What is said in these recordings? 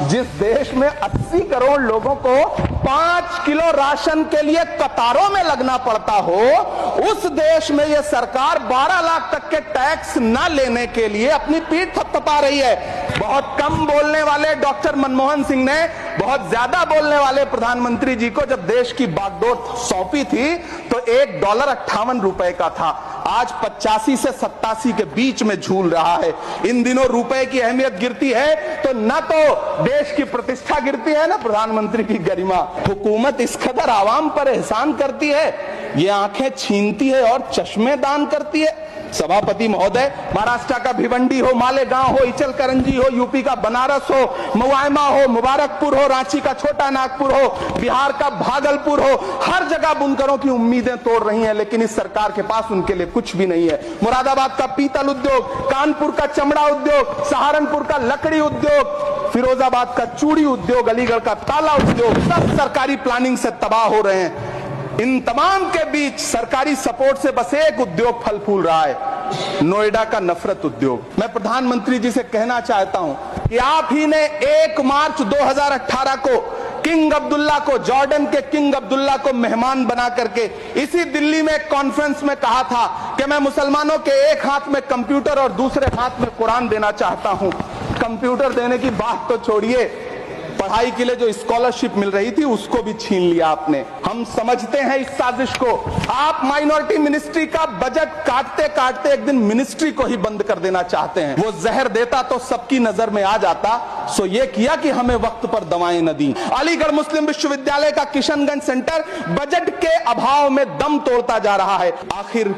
जिस देश में 80 करोड़ लोगों को 5 किलो राशन के लिए कतारों में लगना पड़ता हो, उस देश में यह सरकार 12 लाख तक के टैक्स न लेने के लिए अपनी पीठ थपथपा रही है। बहुत कम बोलने वाले डॉक्टर मनमोहन सिंह ने बहुत ज्यादा बोलने वाले प्रधानमंत्री जी को जब देश की बागडोर सौंपी थी तो $1.58 का था, आज 85 से 87 के बीच में झूल रहा है। इन दिनों रुपए की अहमियत गिरती है तो न तो देश की प्रतिष्ठा गिरती है ना प्रधानमंत्री की गरिमा। हुकूमत इस कदर आवाम पर एहसान करती है, ये आंखें छीनती है और चश्मे दान करती है। सभापति महोदय, महाराष्ट्र का भिवंडी हो, मालेगांव हो, इचलकरंजी हो, यूपी का बनारस हो, मुआयमा हो, मुबारकपुर हो, रांची का छोटा नागपुर हो, बिहार का भागलपुर हो, हर जगह बुनकरों की उम्मीदें तोड़ रही हैं, लेकिन इस सरकार के पास उनके लिए कुछ भी नहीं है। मुरादाबाद का पीतल उद्योग, कानपुर का चमड़ा उद्योग, सहारनपुर का लकड़ी उद्योग, फिरोजाबाद का चूड़ी उद्योग, अलीगढ़ का ताला उद्योग, सब सरकारी प्लानिंग से तबाह हो रहे हैं। इन तमाम के बीच सरकारी सपोर्ट से बस एक उद्योग फल फूल रहा है, नोएडा का नफरत उद्योग। मैं प्रधानमंत्री जी से कहना चाहता हूं कि आप ही ने 1 मार्च 2018 को किंग अब्दुल्ला को, जॉर्डन के किंग अब्दुल्ला को मेहमान बना करके इसी दिल्ली में एक कॉन्फ्रेंस में कहा था कि मैं मुसलमानों के एक हाथ में कंप्यूटर और दूसरे हाथ में कुरान देना चाहता हूं। कंप्यूटर देने की बात तो छोड़िए, पढ़ाई के लिए जो स्कॉलरशिप मिल रही थी उसको भी छीन लिया आपने। हम समझते हैं इस साजिश को। आप माइनॉरिटी मिनिस्ट्री का बजट काटते काटते एक दिन मिनिस्ट्री को ही बंद कर देना चाहते हैं। वो जहर देता तो सबकी नजर में आ जाता, सो ये किया कि हमें वक्त पर दवाएं न दी। अलीगढ़ मुस्लिम विश्वविद्यालय का किशनगंज सेंटर बजट के अभाव में दम तोड़ता जा रहा है। आखिर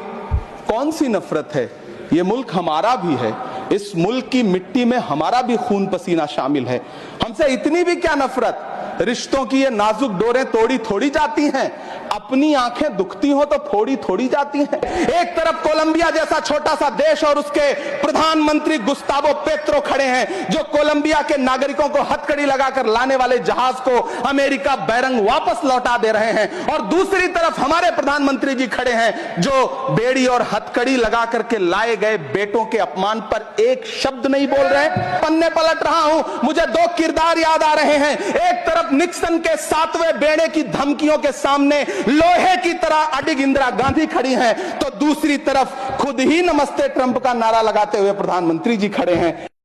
कौन सी नफरत है? ये मुल्क हमारा भी है, इस मुल्क की मिट्टी में हमारा भी खून पसीना शामिल है। हमसे इतनी भी क्या नफरत? रिश्तों की ये नाजुक डोरें तोड़ी थोड़ी जाती हैं, अपनी आंखें दुखती हो तो फोड़ी थोड़ी जाती हैं। एक तरफ कोलंबिया जैसा छोटा सा देश और उसके प्रधानमंत्री गुस्तावो पेत्रो खड़े हैं जो कोलंबिया के नागरिकों को हथकड़ी लगाकर लाने वाले जहाज को अमेरिका बैरंग वापस लौटा दे रहे हैं, और दूसरी तरफ हमारे प्रधानमंत्री जी खड़े हैं जो बेड़ी और हथकड़ी लगा करके लाए गए बेटों के अपमान पर एक शब्द नहीं बोल रहे। पन्ने पलट रहा हूं, मुझे 2 किरदार याद आ रहे हैं। एक तरफ निक्सन के 7वें बेड़े की धमकियों के सामने लोहे की तरह अडिग इंदिरा गांधी खड़ी हैं, तो दूसरी तरफ खुद ही नमस्ते ट्रंप का नारा लगाते हुए प्रधानमंत्री जी खड़े हैं।